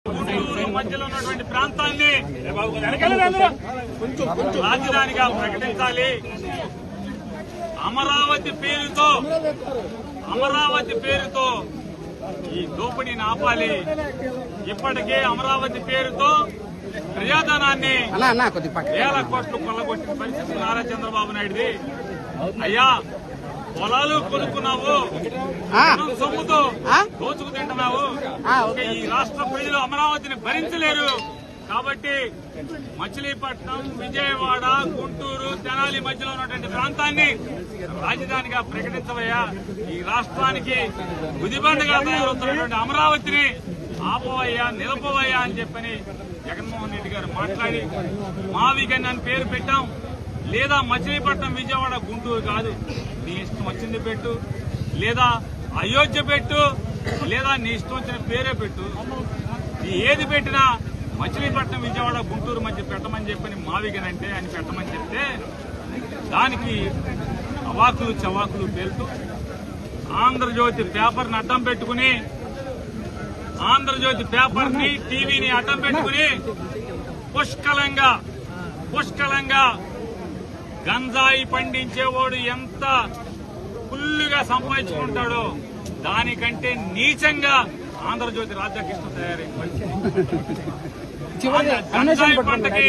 మధ్యలో ఉన్నటువంటి ప్రాంతాన్ని రాజధానిగా ప్రకటించాలి. అమరావతి పేరుతో ఈ దోపిడీని ఆపాలి. ఇప్పటికే అమరావతి పేరుతో ప్రజాధనాన్ని వేల కోట్లు కొల్లగొట్టిన పరిస్థితి నారా చంద్రబాబు నాయుడుది. అయ్యా, పొలాలు కొనుక్కున్నావు, సొమ్ముతో దోచుకు తింటున్నావు. ఈ రాష్ట్ర ప్రజలు అమరావతిని భరించలేరు. కాబట్టి మచిలీపట్నం, విజయవాడ, గుంటూరు, తెనాలి మధ్యలో ఉన్నటువంటి ప్రాంతాన్ని రాజధానిగా ప్రకటించవయ్యా. ఈ రాష్ట్రానికి గుదిబండగా తయారవుతున్నటువంటి అమరావతిని ఆపవయ్యా, నిలపవయ్యా అని చెప్పని జగన్మోహన్ రెడ్డి గారు మాట్లాడి మావిగన్ అని పేరు పెట్టాం. లేదా మచిలీపట్నం, విజయవాడ, గుంటూరు కాదు, నీ ఇష్టం వచ్చింది పెట్టు, లేదా అయోధ్య పెట్టు, లేదా నీ ఇష్టం వచ్చిన పేరే పెట్టు. నీ ఏది పెట్టినా మచిలీపట్నం, విజయవాడ, గుంటూరు మధ్య పెట్టమని చెప్పని మావిగన్ అంటే అని పెట్టమని చెప్తే దానికి అవాకులు చవాకులు పేలుతూ ఆంధ్రజ్యోతి పేపర్ని అడ్డం పెట్టుకుని, ఆంధ్రజ్యోతి పేపర్ని, టీవీని అడ్డం పెట్టుకుని పుష్కలంగా గంజాయి పండించేవాడు ఎంత ఫుల్లుగా సంపాదించుకుంటాడో దానికంటే నీచంగా ఆంధ్రజ్యోతి రాధాకృష్ణ తయారైంది. గంజాయి పంటకి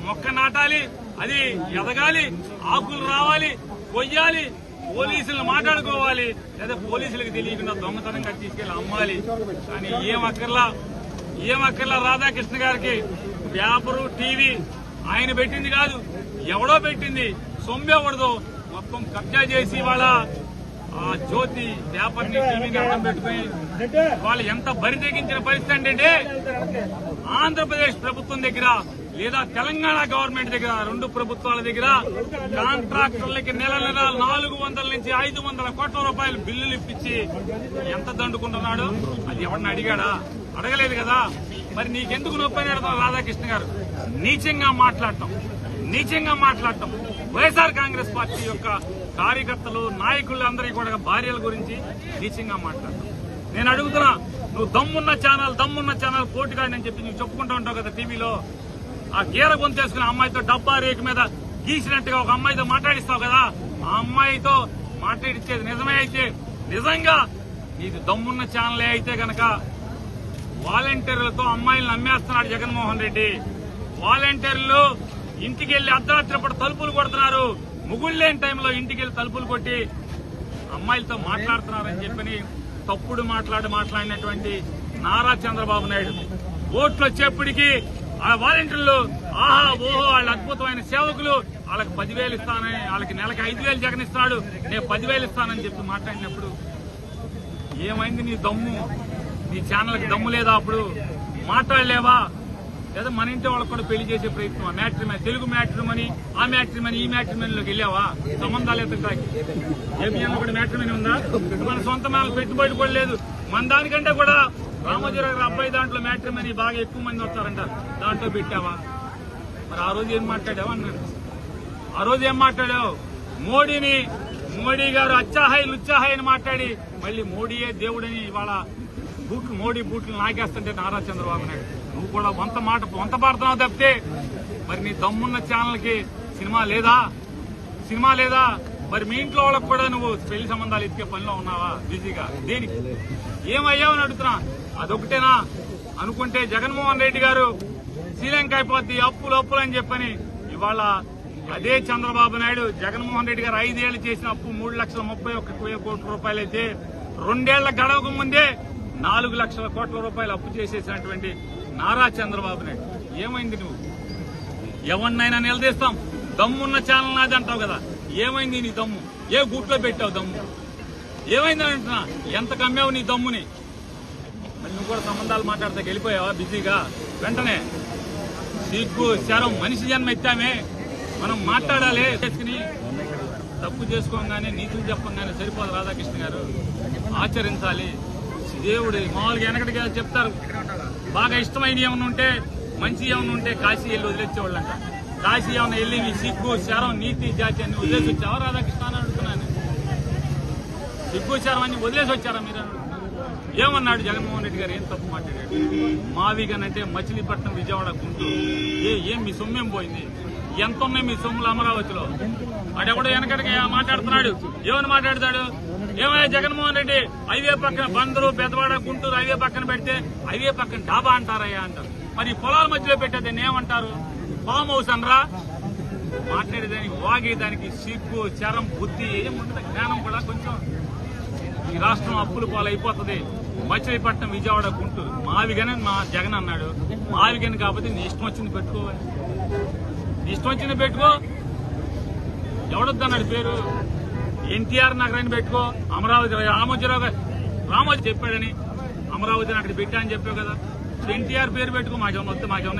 మొక్క నాటాలి, అది ఎదగాలి, ఆకులు రావాలి, కొయ్యాలి, పోలీసులు మాట్లాడుకోవాలి, లేదా పోలీసులకు తెలియకుండా దొంగతనంగా తీసుకెళ్లి అమ్మాలి. కానీ ఏమక్కర్లా రాధాకృష్ణ గారికి పేపరు, టీవీ ఆయన పెట్టింది కాదు, ఎవడో పెట్టింది. సొమ్మెవడదో మొత్తం కబ్జా చేసి వాళ్ళ ఆ జ్యోతి పేపర్ని, టీవీని అడ్డం పెట్టుకుని వాళ్ళు ఎంత బరి తెగించిన పరిస్థితి అంటే ఆంధ్రప్రదేశ్ ప్రభుత్వం దగ్గర లేదా తెలంగాణ గవర్నమెంట్ దగ్గర, రెండు ప్రభుత్వాల దగ్గర కాంట్రాక్టర్లకి నెల 400 నుంచి 500 కోట్ల రూపాయలు బిల్లులు ఇప్పించి ఎంత దండుకుంటున్నాడు. అది ఎవరిని అడిగాడా? అడగలేదు కదా. మరి నీకెందుకు నొప్పి అడుగుతారు రాధాకృష్ణ గారు? నీచంగా మాట్లాడటం వైఎస్ఆర్ కాంగ్రెస్ పార్టీ యొక్క కార్యకర్తలు, నాయకులు అందరికీ కూడా భార్యల గురించి నీచంగా మాట్లాడటం. నేను అడుగుతున్నా, నువ్వు దమ్మున్న ఛానల్ కోటిగాడని చెప్పి నువ్వు చెప్పుకుంటూ ఉంటావు కదా టీవీలో. ఆ గీర గొంతేసుకుని అమ్మాయితో డబ్బా రేకు మీద గీసినట్టుగా ఒక అమ్మాయితో మాట్లాడిస్తావు కదా. ఆ అమ్మాయితో మాట్లాడిచ్చేది నిజమే అయితే, నిజంగా నీది దమ్మున్న ఛానలే అయితే గనక వాలంటీర్లతో అమ్మాయిలను అమ్మేస్తున్నాడు జగన్మోహన్ రెడ్డి. వాలంటీర్లు ఇంటికి వెళ్లి అర్ధరాత్రిపూట తలుపులు కొడుతున్నారు. ముగుళ్లేని టైంలో ఇంటికి వెళ్లి తలుపులు కొట్టి అమ్మాయిలతో మాట్లాడుతున్నారని చెప్పని తప్పుడు మాట్లాడినటువంటి నారా చంద్రబాబు నాయుడు ఓట్లు వచ్చేప్పటికీ ఆ వాలంటీర్లు ఆహా ఓహో వాళ్ళ అద్భుతమైన సేవకులు, వాళ్ళకి 10,000 ఇస్తానని, వాళ్ళకి నెలకి 5,000 జగన్ ఇస్తున్నాడు, నేను 10,000 ఇస్తానని చెప్పి మాట్లాడినప్పుడు ఏమైంది? నీ దమ్ము, నీ ఛానల్కి దమ్ము లేదా? అప్పుడు మాట్లాడలేవా? లేదా మన ఇంటి వాళ్ళకి కూడా పెళ్లి చేసే ప్రయత్నం, మ్యాట్రిమనీ, తెలుగు మ్యాట్రిమనీ, ఆ మ్యాట్రిమనీ, ఈ మ్యాట్రిమనీలోకి వెళ్ళావా? సంబంధాలు ఎత్తడానికి ఏబిఎన్ కూడా మ్యాట్రిమనీ ఉందా? మన సొంత మేళకు పెట్టుబడి కూడా లేదు. మన దానికంటే కూడా రామోజీరావు గారి అబ్బాయి దాంట్లో మ్యాట్రిమనీ బాగా ఎక్కువ మంది వస్తారంట, దాంట్లో పెట్టావా? మరి ఆ రోజు ఏం మాట్లాడావా అన్నాను. ఆ రోజు ఏం మాట్లాడావు? మోడీ గారు అచ్చాహాయి లుచ్చాహాయి అని మాట్లాడి మళ్ళీ మోడీయే దేవుడని ఇవాళ మోడీ బూట్లు నాకేస్తుంటే నారా చంద్రబాబు నాయుడు నువ్వు కూడా వంత పాడుతున్నావు తప్పితే మరి నీ దమ్మున్న ఛానల్ కి సినిమా లేదా? మరి మీ ఇంట్లో వాళ్ళకు కూడా నువ్వు పెళ్లి సంబంధాలు ఇచ్చే పనిలో ఉన్నావా బిజీగా? దేనికి ఏమయ్యావని అడుగుతున్నా. అదొకటేనా అనుకుంటే జగన్మోహన్ రెడ్డి గారు శ్రీలంక అయిపోద్ది, అప్పులు అని చెప్పని ఇవాళ అదే చంద్రబాబు నాయుడు జగన్మోహన్ రెడ్డి గారు 5 ఏళ్లు చేసిన అప్పు 3,31,000 కోట్ల రూపాయలైతే 2 ఏళ్ల గడవకు ముందే 4 లక్షల కోట్ల రూపాయలు అప్పు చేసేసినటువంటి నారా చంద్రబాబు నాయుడు ఏమైంది? నువ్వు ఎవరినైనా నిలదీస్తాం, దమ్మున్న ఛానల్ నాది అంటావు కదా. ఏమైంది నీ దమ్ము? ఏ గూట్లో పెట్టావు దమ్ము? ఏమైందని అంటున్నా. ఎంత కమ్మావు నీ దమ్ముని? మరి నువ్వు కూడా సంబంధాలు మాట్లాడితే వెళ్ళిపోయావా బిజీగా? వెంటనే సిగ్గు శరం, మనిషి జన్మ ఎత్తామే, మనం మాట్లాడాలి. చేసుకుని తప్పు చేసుకోగానే నీతులు చెప్పంగానే సరిపోదు రాధాకృష్ణ గారు, ఆచరించాలి. దేవుడు మామూలుగా వెనకటికి చెప్తారు, బాగా ఇష్టమైన ఏమైనా ఉంటే, మంచి ఏమైనా ఉంటే కాశీ వెళ్ళి వదిలేసేవాళ్ళంట. కాశీ ఏమైనా వెళ్ళి నీ సిగ్గు శరం, నీతి జాతి అన్ని వదిలేసి వచ్చావా రాధాకృష్ణ అని అడుగుతున్నాను. సిగ్గు శరం అన్ని వదిలేసి వచ్చారా మీరు అడుగుతున్నాను. ఏమన్నాడు జగన్మోహన్ రెడ్డి గారు? ఏం తప్పు మాట్లాడాడు? మావిగన్ అంటే మచిలీపట్నం, విజయవాడ, గుంటూరు. ఏం మీ సొమ్మేం పోయింది? ఎంత ఉన్నాయి మీ సొమ్ములు అమరావతిలో? అడెవడో వెనకడికి మాట్లాడుతున్నాడు. ఏమని మాట్లాడతాడు? ఏమయ్యా జగన్మోహన్ రెడ్డి, హైవే పక్కన బందరు, బెదవాడ, గుంటూరు హైవే పక్కన పెడితే హైవే పక్కన డాబా అంటారయ్యా అంటారు. మరి పొలాల మధ్యలో పెట్టేదాన్ని ఏమంటారు? ఫామ్ హౌస్ అనరా? మాట్లాడేదానికి, వాగేదానికి సిగ్గు, చరం, బుద్ధి ఏముండదు. జ్ఞానం కూడా కొంచెం. ఈ రాష్ట్రం అప్పుల పాలైపోతుంది. మచిలీపట్నం, విజయవాడ, గుంటూరు మావిగని మా జగన్ అన్నాడు. మావిగని కాబట్టి నీ ఇష్టం వచ్చింది పెట్టుకోవాలి. నీ ఇష్టం వచ్చింది పెట్టుకో. ఎవడొద్దన్నాడు పేరు? ఎన్టీఆర్ నగరాన్ని పెట్టుకో. అమరావతి రామోజీ చెప్పాడని అమరావతిని అక్కడ పెట్టా అని చెప్పావు కదా. ఎన్టీఆర్ పేరు పెట్టుకో. మాకేమన్నా వస్తే మాకేమన్నా